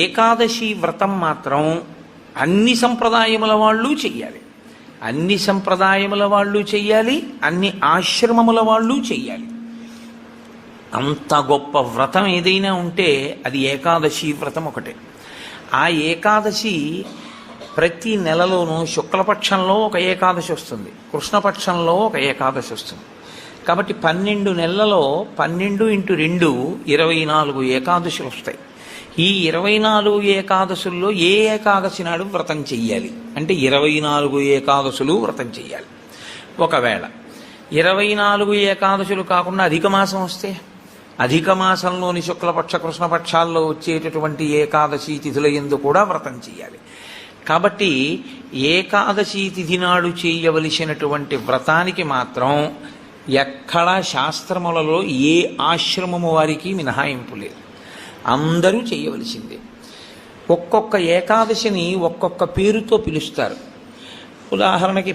ఏకాదశి వ్రతం మాత్రం అన్ని సంప్రదాయముల వాళ్ళు చెయ్యాలి. అన్ని సంప్రదాయముల వాళ్ళు చెయ్యాలి, అన్ని ఆశ్రమముల వాళ్ళు చెయ్యాలి. అంత గొప్ప వ్రతం ఏదైనా ఉంటే అది ఏకాదశి వ్రతం ఒకటే. ఆ ఏకాదశి ప్రతి నెలలోనూ శుక్లపక్షంలో ఒక ఏకాదశి వస్తుంది, కృష్ణపక్షంలో ఒక ఏకాదశి వస్తుంది. కాబట్టి 12 నెలలలో 12 × 2 24 ఏకాదశులు వస్తాయి. ఈ 24 ఏకాదశుల్లో ఏ ఏకాదశి నాడు వ్రతం చెయ్యాలి అంటే 24 ఏకాదశులు వ్రతం చెయ్యాలి. ఒకవేళ 24 ఏకాదశులు కాకుండా అధిక మాసం వస్తే అధిక మాసంలోని శుక్లపక్ష కృష్ణపక్షాల్లో వచ్చేటటువంటి ఏకాదశి తిథుల యందు కూడా వ్రతం చెయ్యాలి. కాబట్టి ఏకాదశి తిథి నాడు చేయవలసినటువంటి వ్రతానికి మాత్రం ఎక్కడా శాస్త్రములలో ఏ ఆశ్రమము వారికి మినహాయింపు లేదు, అందరూ చేయవలసిందే. ఒక్కొక్క ఏకాదశిని ఒక్కొక్క పేరుతో పిలుస్తారు. ఉదాహరణకి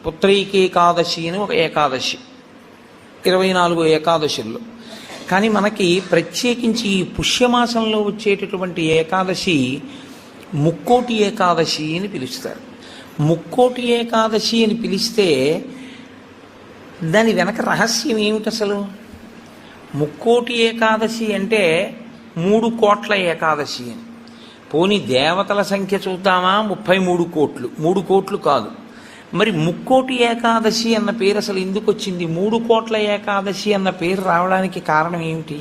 పుత్రైకేకాదశి అని ఒక ఏకాదశి 24 ఏకాదశుల్లో. కానీ మనకి ప్రత్యేకించి ఈ పుష్యమాసంలో వచ్చేటటువంటి ఏకాదశి ముక్కోటి ఏకాదశి అని పిలుస్తారు. ముక్కోటి ఏకాదశి అని పిలిస్తే దాని వెనక రహస్యం ఏమిటి అసలు? ముక్కోటి ఏకాదశి అంటే 3 కోట్ల ఏకాదశి అని. పోనీ దేవతల సంఖ్య చూద్దామా, 33 కోట్లు. 3 కోట్లు కాదు. మరి ముక్కోటి ఏకాదశి అన్న పేరు అసలు ఎందుకు వచ్చింది? 3 కోట్ల ఏకాదశి అన్న పేరు రావడానికి కారణం ఏమిటి?